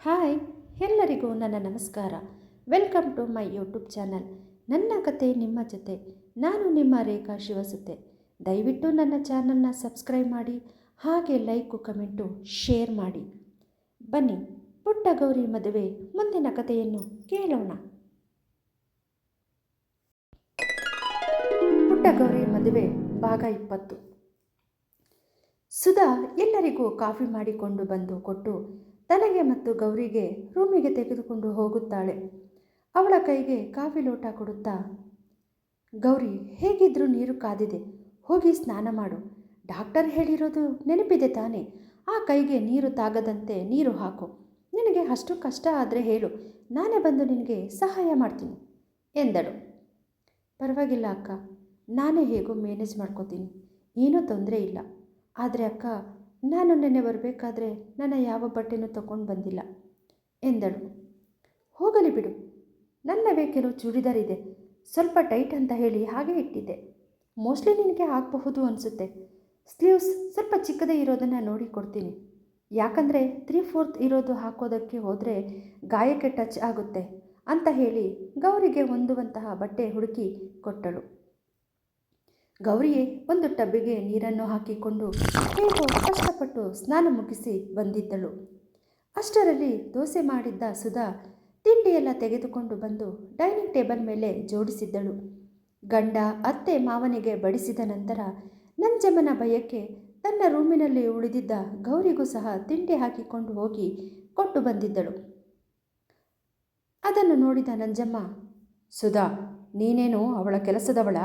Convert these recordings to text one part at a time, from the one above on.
Hi, ಎಲ್ಲರಿಗೂ ನನ್ನ ನಮಸ್ಕಾರ. Welcome to my YouTube channel. ನನ್ನ ಕತೆ ನಿಮ್ಮ ಜೊತೆ. ನಾನು ನಿಮ್ಮ ರೇಖಾ ಶಿವಸುತ್ತೆ. ದಯವಿಟ್ಟು ನನ್ನ ಚಾನಲ್ನ ಸಬ್ಸ್ಕ್ರೈಬ್ ಮಾಡಿ, ಹಾಗೆ ಲೈಕು ಕಮೆಂಟು ಶೇರ್ ಮಾಡಿ. ಬನ್ನಿ, ಪುಟ್ಟ ಗೌರಿ ಮದುವೆ ಮುಂದಿನ ಕಥೆಯನ್ನು ಕೇಳೋಣ. ಪುಟ್ಟ ಗೌರಿ ಮದುವೆ ಭಾಗ 20. ಸುಧಾ ಎಲ್ಲರಿಗೂ ಕಾಫಿ ಮಾಡಿಕೊಂಡು ಬಂದು ಕೊಟ್ಟು ತನಗೆ ಮತ್ತು ಗೌರಿಗೆ ರೂಮಿಗೆ ತೆಗೆದುಕೊಂಡು ಹೋಗುತ್ತಾಳೆ. ಅವಳ ಕೈಗೆ ಕಾಫಿ ಲೋಟ ಕೊಡುತ್ತಾ, ಗೌರಿ, ಹೇಗಿದ್ರೂ ನೀರು ಕಾದಿದೆ, ಹೋಗಿ ಸ್ನಾನ ಮಾಡು. ಡಾಕ್ಟರ್ ಹೇಳಿರೋದು ನೆನಪಿದೆ ತಾನೆ? ಆ ಕೈಗೆ ನೀರು ತಾಗದಂತೆ ನೀರು ಹಾಕು. ನಿನಗೆ ಅಷ್ಟು ಕಷ್ಟ ಆದರೆ ಹೇಳು, ನಾನೇ ಬಂದು ನಿನಗೆ ಸಹಾಯ ಮಾಡ್ತೀನಿ ಎಂದಳು. ಪರವಾಗಿಲ್ಲ ಅಕ್ಕ, ನಾನೇ ಹೇಗೋ ಮ್ಯಾನೇಜ್ ಮಾಡ್ಕೋತೀನಿ, ಏನೂ ತೊಂದರೆ ಇಲ್ಲ. ಆದರೆ ಅಕ್ಕ, ನಾನು ನೆನ್ನೆ ಬರಬೇಕಾದ್ರೆ ನನ್ನ ಯಾವ ಬಟ್ಟೆನೂ ತಗೊಂಡು ಬಂದಿಲ್ಲ ಎಂದಳು. ಹೋಗಲಿ ಬಿಡು, ನನ್ನವೇ ಕೆಲವು ಚೂಡಿದಾರ್ ಇದೆ, ಸ್ವಲ್ಪ ಟೈಟ್ ಅಂತ ಹೇಳಿ ಹಾಗೆ ಇಟ್ಟಿದ್ದೆ. ಮೋಸ್ಟ್ಲಿ ನಿನಗೆ ಹಾಕಬಹುದು ಅನಿಸುತ್ತೆ. ಸ್ಲೀವ್ಸ್ ಸ್ವಲ್ಪ ಚಿಕ್ಕದೇ ಇರೋದನ್ನು ನೋಡಿ ಕೊಡ್ತೀನಿ. ಯಾಕಂದರೆ 3/4 ಇರೋದು ಹಾಕೋದಕ್ಕೆ ಹೋದರೆ ಗಾಯಕ್ಕೆ ಟಚ್ ಆಗುತ್ತೆ ಅಂತ ಹೇಳಿ ಗೌರಿಗೆ ಹೊಂದುವಂತಹ ಬಟ್ಟೆ ಹುಡುಕಿ ಕೊಟ್ಟಳು. ಗೌರಿಯೇ ಒಂದು ಟಬ್ಬಿಗೆ ನೀರನ್ನು ಹಾಕಿಕೊಂಡು ಹೇಗೋ ಕಷ್ಟಪಟ್ಟು ಸ್ನಾನ ಮುಗಿಸಿ ಬಂದಿದ್ದಳು. ಅಷ್ಟರಲ್ಲಿ ದೋಸೆ ಮಾಡಿದ್ದ ಸುಧಾ ತಿಂಡಿಯೆಲ್ಲ ತೆಗೆದುಕೊಂಡು ಬಂದು ಡೈನಿಂಗ್ ಟೇಬಲ್ ಮೇಲೆ ಜೋಡಿಸಿದ್ದಳು. ಗಂಡ ಅತ್ತೆ ಮಾವನಿಗೆ ಬಡಿಸಿದ ನಂತರ ನಂಜಮ್ಮನ ಭಯಕ್ಕೆ ತನ್ನ ರೂಮಿನಲ್ಲಿ ಉಳಿದಿದ್ದ ಗೌರಿಗೂ ಸಹ ತಿಂಡಿ ಹಾಕಿಕೊಂಡು ಹೋಗಿ ಕೊಟ್ಟು ಬಂದಿದ್ದಳು. ಅದನ್ನು ನೋಡಿದ ನಂಜಮ್ಮ, ಸುಧಾ, ನೀನೇನು ಅವಳ ಕೆಲಸದವಳ?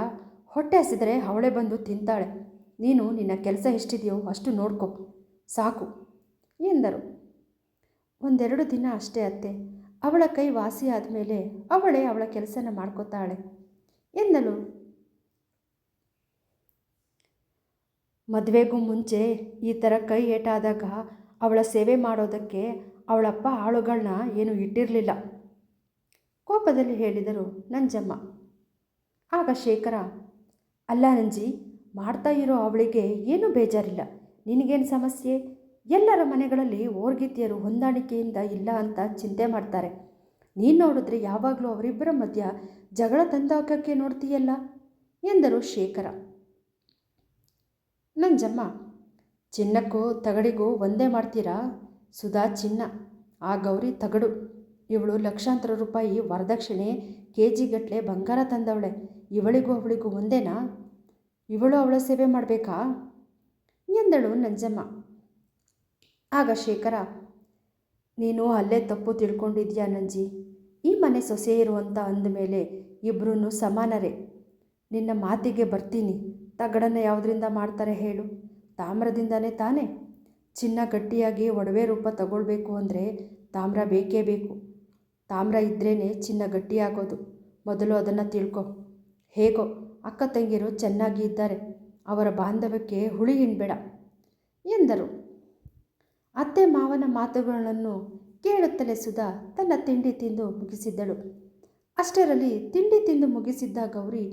ಹೊಟ್ಟೆ ಹಸಿದರೆ ಅವಳೇ ಬಂದು ತಿಂತಾಳೆ. ನೀನು ನಿನ್ನ ಕೆಲಸ ಎಷ್ಟಿದೆಯೋ ಅಷ್ಟು ನೋಡ್ಕೊ ಸಾಕು ಎಂದರು. 1-2 ದಿನ ಅಷ್ಟೇ ಅತ್ತೆ, ಅವಳ ಕೈ ವಾಸಿ ಆದಮೇಲೆ ಅವಳೇ ಅವಳ ಕೆಲಸನ ಮಾಡ್ಕೋತಾಳೆ ಎಂದಳು. ಮದುವೆಗೂ ಮುಂಚೆ ಈ ಥರ ಕೈ ಏಟಾದಾಗ ಅವಳ ಸೇವೆ ಮಾಡೋದಕ್ಕೆ ಅವಳಪ್ಪ ಆಳುಗಳನ್ನ ಏನು ಇಟ್ಟಿರಲಿಲ್ಲ, ಕೋಪದಲ್ಲಿ ಹೇಳಿದರು ನಂಜಮ್ಮ. ಆಗ ಶೇಖರ, ಅಲ್ಲ ನಂಜಿ, ಮಾಡ್ತಾ ಇರೋ ಅವಳಿಗೆ ಏನೂ ಬೇಜಾರಿಲ್ಲ, ನಿನಗೇನು ಸಮಸ್ಯೆ? ಎಲ್ಲರ ಮನೆಗಳಲ್ಲಿ ಓರ್ಗಿತಿಯರು ಹೊಂದಾಣಿಕೆಯಿಂದ ಇಲ್ಲ ಅಂತ ಚಿಂತೆ ಮಾಡ್ತಾರೆ. ನೀನು ನೋಡಿದ್ರೆ ಯಾವಾಗಲೂ ಅವರಿಬ್ಬರ ಮಧ್ಯ ಜಗಳ ತಂದಾಕಕ್ಕೆ ನೋಡ್ತೀಯಲ್ಲ ಎಂದರು ಶೇಖರ. ನಂಜಮ್ಮ, ಚಿನ್ನಕ್ಕೂ ತಗಡಿಗೂ ಒಂದೇ ಮಾಡ್ತೀರಾ? ಸುಧಾ ಚಿನ್ನ, ಆ ಗೌರಿ ತಗಡು. ಇವಳು ಲಕ್ಷಾಂತರ ರೂಪಾಯಿ ವರದಕ್ಷಿಣೆ, KG-ಗಟ್ಟಲೆ ಬಂಗಾರ ತಂದವಳೆ. ಇವಳಿಗೂ ಅವಳಿಗೂ ಒಂದೇನಾ? ಇವಳು ಅವಳ ಸೇವೆ ಮಾಡಬೇಕಾ ಎಂದಳು ನಂಜಮ್ಮ. ಆಗ ಶೇಖರ, ನೀನು ಅಲ್ಲೇ ತಪ್ಪು ತಿಳ್ಕೊಂಡಿದ್ಯಾ ನಂಜಿ. ಈ ಮನೆ ಸೊಸೆ ಇರುವಂತ ಅಂದಮೇಲೆ ಇಬ್ಬರೂ ಸಮಾನರೇ. ನಿನ್ನ ಮಾತಿಗೆ ಬರ್ತೀನಿ. ತಗಡನ್ನು ಯಾವುದರಿಂದ ಮಾಡ್ತಾರೆ ಹೇಳು? ತಾಮ್ರದಿಂದನೇ ತಾನೇ. ಚಿನ್ನ ಗಟ್ಟಿಯಾಗಿ ಒಡವೆ ರೂಪ ತಗೊಳ್ಬೇಕು ಅಂದರೆ ತಾಮ್ರ ಬೇಕೇ ಬೇಕು. ತಾಮ್ರ ಇದ್ರೇ ಚಿನ್ನ ಗಟ್ಟಿಯಾಗೋದು. ಮೊದಲು ಅದನ್ನು ತಿಳ್ಕೊ. ಹೇಗೋ ಅಕ್ಕ ತಂಗಿಯರು ಚೆನ್ನಾಗಿ ಇದ್ದಾರೆ, ಅವರ ಬಾಂಧವ್ಯಕ್ಕೆ ಹುಳಿ ಹಿಂಡಬೇಡ ಎಂದರು. ಅತ್ತೆ ಮಾವನ ಮಾತುಗಳನ್ನು ಕೇಳುತ್ತಲೇ ಸುಧಾ ತನ್ನ ತಿಂಡಿ ತಿಂದು ಮುಗಿಸಿದ್ದಳು. ಅಷ್ಟರಲ್ಲಿ ತಿಂಡಿ ತಿಂದು ಮುಗಿಸಿದ್ದ ಗೌರಿ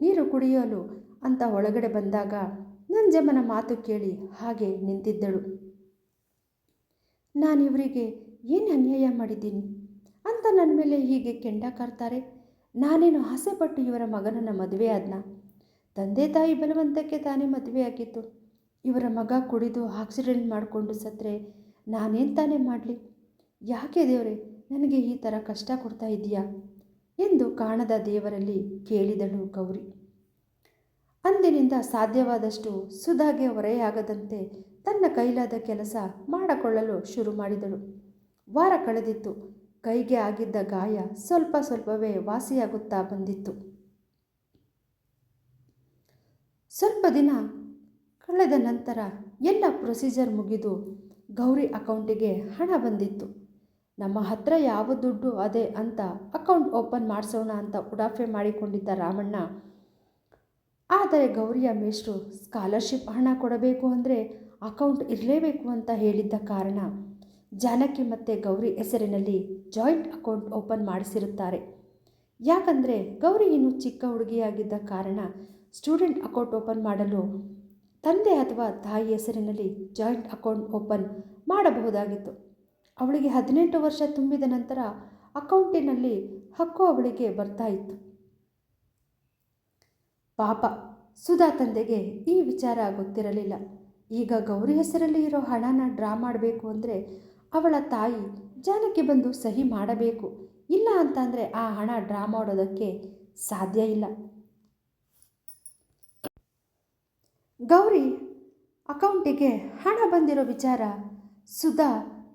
ನೀರು ಕುಡಿಯಲು ಅಂತ ಒಳಗಡೆ ಬಂದಾಗ ನಂಜಮ್ಮನ ಮಾತು ಕೇಳಿ ಹಾಗೆ ನಿಂತಿದ್ದಳು. ನಾನಿವರಿಗೆ ಏನು ಅನ್ಯಾಯ ಮಾಡಿದ್ದೀನಿ ಅಂತ ನನ್ನ ಮೇಲೆ ಹೀಗೆ ಕೆಂಡ ಕಾರ್ತಾರೆ? ನಾನೇನು ಆಸೆಪಟ್ಟು ಇವರ ಮಗನನ್ನು ಮದುವೆ ಆದ್ನ? ತಂದೆ ತಾಯಿ ಬಲವಂತಕ್ಕೆ ತಾನೇ ಮದುವೆ ಆಗಿತ್ತು. ಇವರ ಮಗ ಕುಡಿದು ಆಕ್ಸಿಡೆಂಟ್ ಮಾಡಿಕೊಂಡು ಸತ್ತರೆ ನಾನೇನು ತಾನೇ ಮಾಡಲಿ? ಯಾಕೆ ದೇವರೇ ನನಗೆ ಈ ಥರ ಕಷ್ಟ ಕೊಡ್ತಾ ಇದೆಯಾ ಎಂದು ಕಾಣದ ದೇವರಲ್ಲಿ ಕೇಳಿದಳು ಗೌರಿ. ಅಂದಿನಿಂದ ಸಾಧ್ಯವಾದಷ್ಟು ಸುಧಾಗೆ ಹೊರೆಯಾಗದಂತೆ ತನ್ನ ಕೈಲಾದ ಕೆಲಸ ಮಾಡಿಕೊಳ್ಳಲು ಶುರು ಮಾಡಿದಳು. ವಾರ ಕಳೆದಿತ್ತು. ಕೈಗೆ ಆಗಿದ್ದ ಗಾಯ ಸ್ವಲ್ಪ ಸ್ವಲ್ಪವೇ ವಾಸಿಯಾಗುತ್ತಾ ಬಂದಿತ್ತು. ಸ್ವಲ್ಪ ದಿನ ಕಳೆದ ನಂತರ ಎಲ್ಲ ಪ್ರೊಸೀಜರ್ ಮುಗಿದು ಗೌರಿ ಅಕೌಂಟಿಗೆ ಹಣ ಬಂದಿತ್ತು. ನಮ್ಮ ಹತ್ರ ಯಾವ ದುಡ್ಡು ಅದೇ ಅಂತ ಅಕೌಂಟ್ ಓಪನ್ ಮಾಡಿಸೋಣ ಅಂತ ಉಡಾಫೆ ಮಾಡಿಕೊಂಡಿದ್ದ ರಾಮಣ್ಣ, ಆದರೆ ಗೌರಿಯ ಮೇಷ್ಟ್ರು ಸ್ಕಾಲರ್ಶಿಪ್ ಹಣ ಕೊಡಬೇಕು ಅಂದರೆ ಅಕೌಂಟ್ ಇರಲೇಬೇಕು ಅಂತ ಹೇಳಿದ್ದ ಕಾರಣ ಜಾನಕಿ ಮತ್ತು ಗೌರಿ ಹೆಸರಿನಲ್ಲಿ ಜಾಯಿಂಟ್ ಅಕೌಂಟ್ ಓಪನ್ ಮಾಡಿಸಿರುತ್ತಾರೆ. ಯಾಕಂದರೆ ಗೌರಿ ಇನ್ನೂ ಚಿಕ್ಕ ಹುಡುಗಿಯಾಗಿದ್ದ ಕಾರಣ ಸ್ಟೂಡೆಂಟ್ ಅಕೌಂಟ್ ಓಪನ್ ಮಾಡಲು ತಂದೆ ಅಥವಾ ತಾಯಿ ಹೆಸರಿನಲ್ಲಿ ಜಾಯಿಂಟ್ ಅಕೌಂಟ್ ಓಪನ್ ಮಾಡಬಹುದಾಗಿತ್ತು. ಅವಳಿಗೆ 18 ವರ್ಷ ತುಂಬಿದ ನಂತರ ಅಕೌಂಟಿನಲ್ಲಿ ಹಕ್ಕು ಅವಳಿಗೆ ಬರ್ತಾ ಇತ್ತು. ಪಾಪ ಸುಧಾ ತಂದೆಗೆ ಈ ವಿಚಾರ ಗೊತ್ತಿರಲಿಲ್ಲ. ಈಗ ಗೌರಿ ಹೆಸರಲ್ಲಿ ಇರೋ ಹಣನ ಡ್ರಾ ಮಾಡಬೇಕು ಅಂದರೆ ಅವಳ ತಾಯಿ ಜಾನಕಿ ಬಂದು ಸಹಿ ಮಾಡಬೇಕು. ಇಲ್ಲ ಅಂತಂದರೆ ಆ ಹಣ ಡ್ರಾ ಮಾಡೋದಕ್ಕೆ ಸಾಧ್ಯ ಇಲ್ಲ. ಗೌರಿ ಅಕೌಂಟಿಗೆ ಹಣ ಬಂದಿರೋ ವಿಚಾರ ಸುಧಾ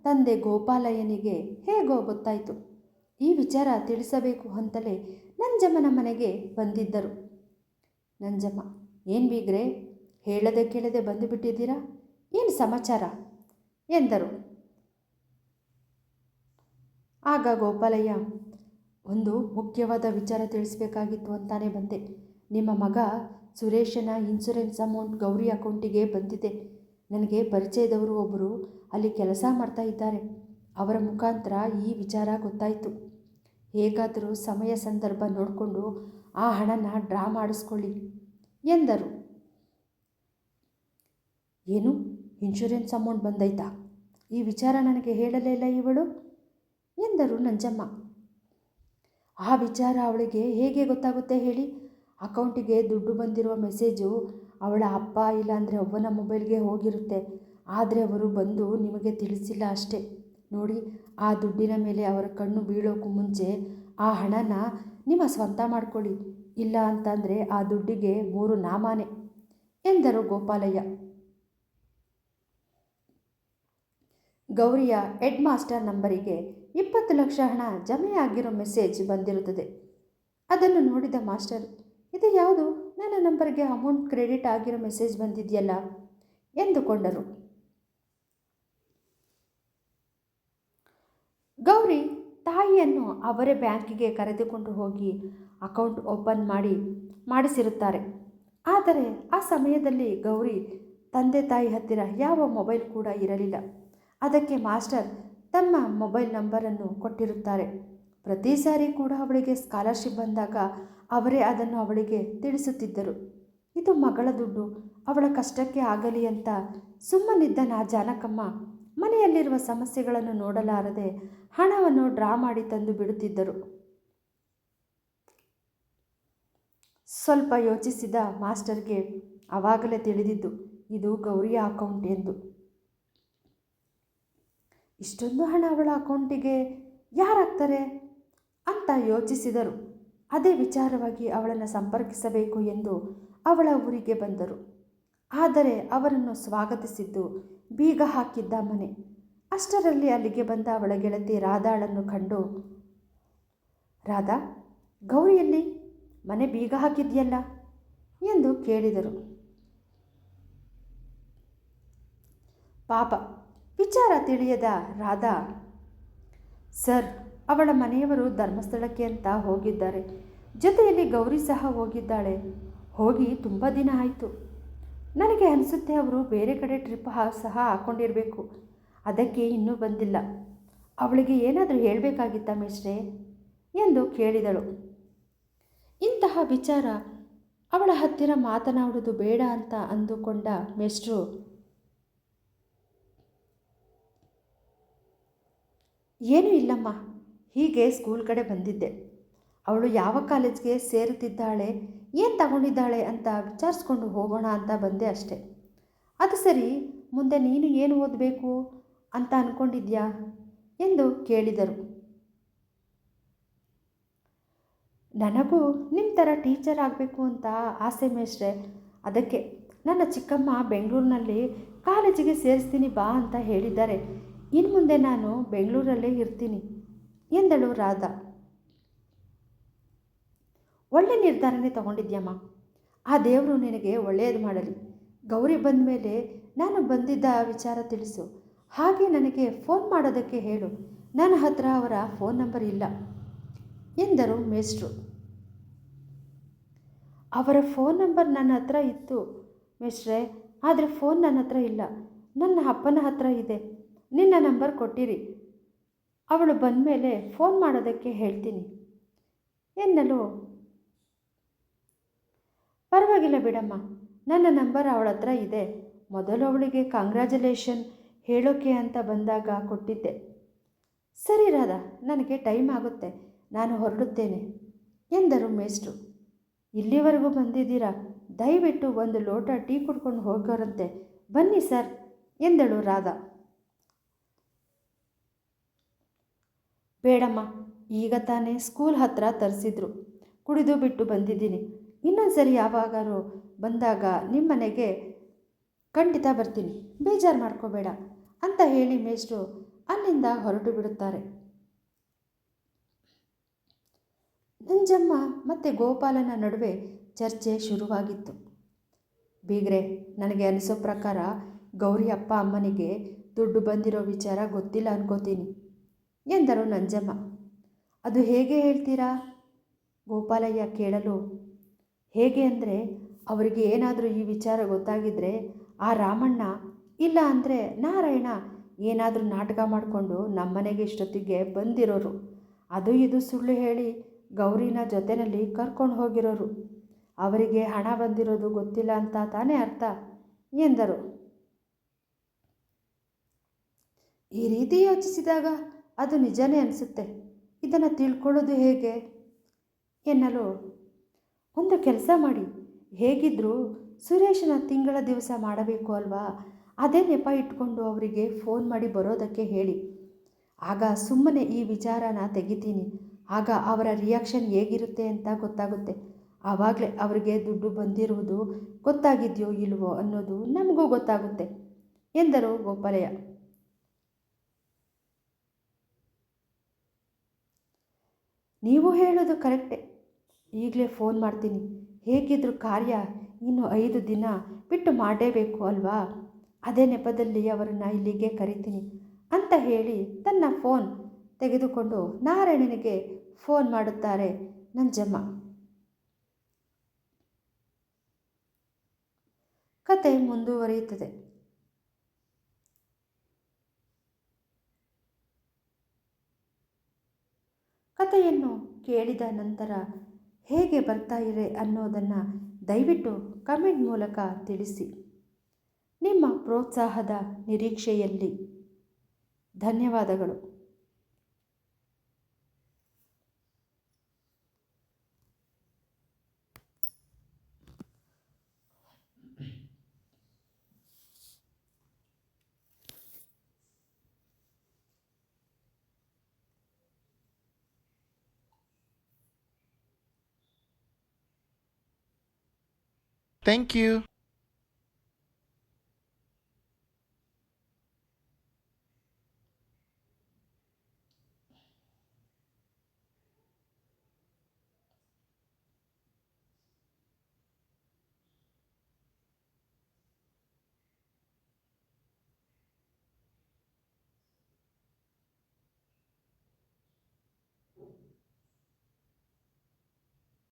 ತಂದೆ ಗೋಪಾಲಯ್ಯನಿಗೆ ಹೇಗೋ ಗೊತ್ತಾಯಿತು. ಈ ವಿಚಾರ ತಿಳಿಸಬೇಕು ಅಂತಲೇ ನಂಜಮ್ಮನ ಮನೆಗೆ ಬಂದಿದ್ದರು. ನಂಜಮ್ಮ, ಏನು ಬೀಗ್ರೆ, ಹೇಳದೆ ಕೇಳದೆ ಬಂದು ಬಿಟ್ಟಿದ್ದೀರಾ, ಏನು ಸಮಾಚಾರ ಎಂದರು. ಆಗ ಗೋಪಾಲಯ್ಯ, ಒಂದು ಮುಖ್ಯವಾದ ವಿಚಾರ ತಿಳಿಸಬೇಕಾಗಿತ್ತು ಅಂತಾನೆ ಬಂದೆ. ನಿಮ್ಮ ಮಗ ಸುರೇಶನ ಇನ್ಶೂರೆನ್ಸ್ ಅಮೌಂಟ್ ಗೌರಿ ಅಕೌಂಟಿಗೆ ಬಂದಿದೆ. ನನಗೆ ಪರಿಚಯದವರು ಒಬ್ಬರು ಅಲ್ಲಿ ಕೆಲಸ ಮಾಡ್ತಾ ಇದ್ದಾರೆ. ಅವರ ಮುಖಾಂತರ ಈ ವಿಚಾರ ಗೊತ್ತಾಯಿತು. ಹೇಗಾದರೂ ಸಮಯ ಸಂದರ್ಭ ನೋಡಿಕೊಂಡು ಆ ಹಣನ ಡ್ರಾ ಮಾಡಿಸ್ಕೊಳ್ಳಿ ಎಂದರು. ಏನು, ಇನ್ಶೂರೆನ್ಸ್ ಅಮೌಂಟ್ ಬಂದೈತಾ? ಈ ವಿಚಾರ ನನಗೆ ಹೇಳಲೇ ಇಲ್ಲ ಇವಳು ಎಂದರು ನಂಜಮ್ಮ. ಆ ವಿಚಾರ ಅವಳಿಗೆ ಹೇಗೆ ಗೊತ್ತಾಗುತ್ತೆ ಹೇಳಿ? ಅಕೌಂಟಿಗೆ ದುಡ್ಡು ಬಂದಿರುವ ಮೆಸೇಜು ಅವಳ ಅಪ್ಪ ಇಲ್ಲಾಂದರೆ ಅವ್ವನ ಮೊಬೈಲ್ಗೆ ಹೋಗಿರುತ್ತೆ. ಆದರೆ ಅವರು ಬಂದು ನಿಮಗೆ ತಿಳಿಸಿಲ್ಲ ಅಷ್ಟೇ. ನೋಡಿ, ಆ ದುಡ್ಡಿನ ಮೇಲೆ ಅವರ ಕಣ್ಣು ಬೀಳೋಕ್ಕೂ ಮುಂಚೆ ಆ ಹಣನ ನಿಮ್ಮ ಸ್ವಂತ ಮಾಡ್ಕೊಳ್ಳಿ. ಇಲ್ಲ ಅಂತಂದರೆ ಆ ದುಡ್ಡಿಗೆ 3 ನಾಮಾನೆ ಎಂದರು ಗೋಪಾಲಯ್ಯ. ಗೌರಿಯ ಹೆಡ್ ಮಾಸ್ಟರ್ ನಂಬರಿಗೆ 20 ಲಕ್ಷ ಹಣ ಜಮೆಯಾಗಿರೋ ಮೆಸೇಜ್ ಬಂದಿರುತ್ತದೆ. ಅದನ್ನು ನೋಡಿದ ಮಾಸ್ಟರ್, ಇದು ಯಾವುದು, ನನ್ನ ನಂಬರ್ಗೆ ಅಮೌಂಟ್ ಕ್ರೆಡಿಟ್ ಆಗಿರೋ ಮೆಸೇಜ್ ಬಂದಿದೆಯಲ್ಲ ಎಂದುಕೊಂಡರು. ಗೌರಿ ತಾಯಿಯನ್ನು ಅವರೇ ಬ್ಯಾಂಕಿಗೆ ಕರೆದುಕೊಂಡು ಹೋಗಿ ಅಕೌಂಟ್ ಓಪನ್ ಮಾಡಿಸಿರುತ್ತಾರೆ. ಆದರೆ ಆ ಸಮಯದಲ್ಲಿ ಗೌರಿ ತಂದೆ ತಾಯಿ ಹತ್ತಿರ ಯಾವ ಮೊಬೈಲ್ ಕೂಡ ಇರಲಿಲ್ಲ. ಅದಕ್ಕೆ ಮಾಸ್ಟರ್ ತಮ್ಮ ಮೊಬೈಲ್ ನಂಬರನ್ನು ಕೊಟ್ಟಿರುತ್ತಾರೆ. ಪ್ರತಿ ಸಾರಿ ಕೂಡ ಅವಳಿಗೆ ಸ್ಕಾಲರ್ಶಿಪ್ ಬಂದಾಗ ಅವರೇ ಅದನ್ನು ಅವಳಿಗೆ ತಿಳಿಸುತ್ತಿದ್ದರು. ಇದು ಮಗಳ ದುಡ್ಡು, ಅವಳ ಕಷ್ಟಕ್ಕೆ ಆಗಲಿ ಅಂತ ಸುಮ್ಮನಿದ್ದ ಜಾನಕಮ್ಮ ಮನೆಯಲ್ಲಿರುವ ಸಮಸ್ಯೆಗಳನ್ನು ನೋಡಲಾರದೆ ಹಣವನ್ನು ಡ್ರಾ ಮಾಡಿ ತಂದು ಬಿಡುತ್ತಿದ್ದರು. ಸ್ವಲ್ಪ ಯೋಚಿಸಿದ ಮಾಸ್ಟರ್ಗೆ ಆವಾಗಲೇ ತಿಳಿದಿದ್ದು ಇದು ಗೌರಿಯ ಅಕೌಂಟ್ ಎಂದು. ಇಷ್ಟೊಂದು ಹಣ ಅವಳ ಅಕೌಂಟಿಗೆ ಯಾರಾಗ್ತಾರೆ ಅಂತ ಯೋಚಿಸಿದರು. ಅದೇ ವಿಚಾರವಾಗಿ ಅವಳನ್ನು ಸಂಪರ್ಕಿಸಬೇಕು ಎಂದು ಅವಳ ಊರಿಗೆ ಬಂದರು. ಆದರೆ ಅವರನ್ನು ಸ್ವಾಗತಿಸಿದ್ದು ಬೀಗ ಹಾಕಿದ್ದ ಮನೆ. ಅಷ್ಟರಲ್ಲಿ ಅಲ್ಲಿಗೆ ಬಂದ ಅವಳ ಗೆಳತಿ ರಾಧಾಳನ್ನು ಕಂಡು, ರಾಧಾ, ಗೌರಿಯಲ್ಲಿ ಮನೆ ಬೀಗ ಹಾಕಿದ್ಯಲ್ಲ ಎಂದು ಕೇಳಿದರು. ಪಾಪ ವಿಚಾರ ತಿಳಿಯದ ರಾಧಾ, ಸರ್, ಅವಳ ಮನೆಯವರು ಧರ್ಮಸ್ಥಳಕ್ಕೆ ಅಂತ ಹೋಗಿದ್ದಾರೆ. ಜೊತೆಯಲ್ಲಿ ಗೌರಿ ಸಹ ಹೋಗಿದ್ದಾಳೆ. ಹೋಗಿ ತುಂಬ ದಿನ ಆಯಿತು. ನನಗೆ ಅನಿಸುತ್ತೆ ಅವರು ಬೇರೆ ಕಡೆ ಟ್ರಿಪ್ ಸಹ ಹಾಕ್ಕೊಂಡಿರಬೇಕು. ಅದಕ್ಕೆ ಇನ್ನೂ ಬಂದಿಲ್ಲ. ಅವಳಿಗೆ ಏನಾದರೂ ಹೇಳಬೇಕಾಗಿತ್ತ ಮೇಷ್ಟ್ರೆ ಎಂದು ಕೇಳಿದಳು. ಇಂತಹ ವಿಚಾರ ಅವಳ ಹತ್ತಿರ ಮಾತನಾಡುವುದು ಬೇಡ ಅಂತ ಅಂದುಕೊಂಡ ಮೇಷ್ಟ್ರು, ಏನೂ ಇಲ್ಲಮ್ಮ, ಹೀಗೆ ಸ್ಕೂಲ್ ಕಡೆ ಬಂದಿದ್ದೆ. ಅವಳು ಯಾವ ಕಾಲೇಜ್ಗೆ ಸೇರುತ್ತಿದ್ದಾಳೆ, ಏನು ತಗೊಂಡಿದ್ದಾಳೆ ಅಂತ ವಿಚಾರಿಸ್ಕೊಂಡು ಹೋಗೋಣ ಅಂತ ಬಂದೆ ಅಷ್ಟೆ. ಅದು ಸರಿ, ಮುಂದೆ ನೀನು ಏನು ಓದಬೇಕು ಅಂತ ಅಂದ್ಕೊಂಡಿದ್ಯಾ ಎಂದು ಕೇಳಿದರು. ನನಗೂ ನಿಮ್ಮ ಥರ ಟೀಚರ್ ಆಗಬೇಕು ಅಂತ ಆಸೆ ಮೇಷ್ಟ್ರೆ. ಅದಕ್ಕೆ ನನ್ನ ಚಿಕ್ಕಮ್ಮ ಬೆಂಗಳೂರಿನಲ್ಲಿ ಕಾಲೇಜಿಗೆ ಸೇರಿಸ್ತೀನಿ ಬಾ ಅಂತ ಹೇಳಿದ್ದಾರೆ. ಇನ್ನು ಮುಂದೆ ನಾನು ಬೆಂಗಳೂರಲ್ಲೇ ಇರ್ತೀನಿ ಎಂದಳು ರಾಧಾ. ಒಳ್ಳೆ ನಿರ್ಧಾರನೇ ತಗೊಂಡಿದ್ಯಮ್ಮ. ಆ ದೇವರು ನಿನಗೆ ಒಳ್ಳೆಯದು ಮಾಡಲಿ. ಗೌರಿ ಬಂದ ಮೇಲೆ ನಾನು ಬಂದಿದ್ದ ವಿಚಾರ ತಿಳಿಸು. ಹಾಗೆ ನನಗೆ ಫೋನ್ ಮಾಡೋದಕ್ಕೆ ಹೇಳು. ನನ್ನ ಹತ್ರ ಅವರ ಫೋನ್ ನಂಬರ್ ಇಲ್ಲ ಎಂದರು ಮೇಷ್ಟ್ರು. ಅವರ ಫೋನ್ ನಂಬರ್ ನನ್ನ ಹತ್ರ ಇತ್ತು ಮೇಷ್ಟ್ರೆ, ಆದರೆ ಫೋನ್ ನನ್ನ ಹತ್ರ ಇಲ್ಲ. ನನ್ನ ಅಪ್ಪನ ಹತ್ರ ಇದೆ. ನಿನ್ನ ನಂಬರ್ ಕೊಟ್ಟಿರಿ, ಅವಳು ಬಂದ ಮೇಲೆ ಫೋನ್ ಮಾಡೋದಕ್ಕೆ ಹೇಳ್ತೀನಿ ಎನ್ನಲು, ಪರವಾಗಿಲ್ಲ ಬಿಡಮ್ಮ, ನನ್ನ ನಂಬರ್ ಅವಳ ಹತ್ರ ಇದೆ. ಮೊದಲು ಅವಳಿಗೆ ಕಂಗ್ರ್ಯಾಚುಲೇಷನ್ ಹೇಳೋಕೆ ಅಂತ ಬಂದಾಗ ಕೊಟ್ಟಿದ್ದೆ. ಸರಿ ರಾಧಾ, ನನಗೆ ಟೈಮ್ ಆಗುತ್ತೆ, ನಾನು ಹೊರಡುತ್ತೇನೆ ಎಂದರು ಮೇಷ್ಟ್ರು. ಇಲ್ಲಿವರೆಗೂ ಬಂದಿದ್ದೀರಾ, ದಯವಿಟ್ಟು ಒಂದು ಲೋಟ ಟೀ ಕುಡ್ಕೊಂಡು ಹೋಗೋರಂತೆ. ಬನ್ನಿ ಸರ್ ಎಂದಳು ರಾಧಾ. ಬೇಡಮ್ಮ, ಈಗ ತಾನೇ ಸ್ಕೂಲ್ ಹತ್ರ ತರಿಸಿದ್ರು, ಕುಡಿದು ಬಿಟ್ಟು ಬಂದಿದ್ದೀನಿ. ಇನ್ನೊಂದು ಸರಿ ಯಾವಾಗಾರು ಬಂದಾಗ ನಿಮ್ಮನೆಗೆ ಖಂಡಿತ ಬರ್ತೀನಿ, ಬೇಜಾರು ಮಾಡ್ಕೋಬೇಡ ಅಂತ ಹೇಳಿ ಮೇಷ್ಟ್ರು ಅಲ್ಲಿಂದ ಹೊರಟು ಬಿಡುತ್ತಾರೆ. ನಂಜಮ್ಮ ಮತ್ತು ಗೋಪಾಲನ ನಡುವೆ ಚರ್ಚೆ ಶುರುವಾಗಿತ್ತು. ಬೀಗ್ರೆ, ನನಗೆ ಅನಿಸೋ ಪ್ರಕಾರ ಗೌರಿ ಅಪ್ಪ ಅಮ್ಮನಿಗೆ ದುಡ್ಡು ಬಂದಿರೋ ವಿಚಾರ ಗೊತ್ತಿಲ್ಲ ಅನ್ಕೋತೀನಿ ಎಂದರು ನಂಜಮ್ಮ. ಅದು ಹೇಗೆ ಹೇಳ್ತೀರಾ? ಗೋಪಾಲಯ್ಯ ಕೇಳಲು, ಹೇಗೆ ಅಂದರೆ ಅವರಿಗೆ ಏನಾದರೂ ಈ ವಿಚಾರ ಗೊತ್ತಾಗಿದ್ದರೆ ಆ ರಾಮಣ್ಣ ಇಲ್ಲ ಅಂದರೆ ನಾರಾಯಣ ಏನಾದರೂ ನಾಟಕ ಮಾಡಿಕೊಂಡು ನಮ್ಮನೆಗೆ ಇಷ್ಟೊತ್ತಿಗೆ ಬಂದಿರೋರು. ಅದು ಇದು ಸುಳ್ಳು ಹೇಳಿ ಗೌರಿನ ಜೊತೆಯಲ್ಲಿ ಕರ್ಕೊಂಡು ಹೋಗಿರೋರು. ಅವರಿಗೆ ಹಣ ಬಂದಿರೋದು ಗೊತ್ತಿಲ್ಲ ಅಂತ ತಾನೇ ಅರ್ಥ ಎಂದರು. ಈ ರೀತಿ ಯೋಚಿಸಿದಾಗ ಅದು ನಿಜನೇ ಅನಿಸುತ್ತೆ. ಇದನ್ನು ತಿಳ್ಕೊಳ್ಳೋದು ಹೇಗೆ ಎನ್ನಲು, ಒಂದು ಕೆಲಸ ಮಾಡಿ, ಹೇಗಿದ್ದರೂ ಸುರೇಶನ ತಿಂಗಳ ದಿವಸ ಮಾಡಬೇಕು ಅಲ್ವಾ, ಅದೇ ನೆಪ ಇಟ್ಕೊಂಡು ಅವರಿಗೆ ಫೋನ್ ಮಾಡಿ ಬರೋದಕ್ಕೆ ಹೇಳಿ. ಆಗ ಸುಮ್ಮನೆ ಈ ವಿಚಾರನ ತೆಗಿತೀನಿ. ಆಗ ಅವರ ರಿಯಾಕ್ಷನ್ ಹೇಗಿರುತ್ತೆ ಅಂತ ಗೊತ್ತಾಗುತ್ತೆ. ಆವಾಗಲೇ ಅವರಿಗೆ ದುಡ್ಡು ಬಂದಿರುವುದು ಗೊತ್ತಾಗಿದೆಯೋ ಇಲ್ವೋ ಅನ್ನೋದು ನಮಗೂ ಗೊತ್ತಾಗುತ್ತೆ ಎಂದರು ಗೋಪಾಲಯ್ಯ. ನೀವು ಹೇಳೋದು ಕರೆಕ್ಟೇ, ಈಗಲೇ ಫೋನ್ ಮಾಡ್ತೀನಿ. ಹೇಗಿದ್ದರೂ ಕಾರ್ಯ ಇನ್ನು 5 ದಿನ ಬಿಟ್ಟು ಮಾಡಲೇಬೇಕು ಅಲ್ವಾ, ಅದೇ ನೆಪದಲ್ಲಿ ಅವರನ್ನು ಇಲ್ಲಿಗೆ ಕರಿತೀನಿ ಅಂತ ಹೇಳಿ ತನ್ನ ಫೋನ್ ತೆಗೆದುಕೊಂಡು ನಾರಾಯಣನಿಗೆ ಫೋನ್ ಮಾಡುತ್ತಾರೆ ನಂಜಮ್ಮ. ಕತೆ ಮುಂದುವರಿಯುತ್ತದೆ. ಕಥೆಯನ್ನು ಕೇಳಿದ ನಂತರ ಹೇಗೆ ಬರ್ತಾ ಇದೆ ಅನ್ನೋದನ್ನು ದಯವಿಟ್ಟು ಕಮೆಂಟ್ ಮೂಲಕ ತಿಳಿಸಿ. ನಿಮ್ಮ ಪ್ರೋತ್ಸಾಹದ ನಿರೀಕ್ಷೆಯಲ್ಲಿ. ಧನ್ಯವಾದಗಳು. Thank you.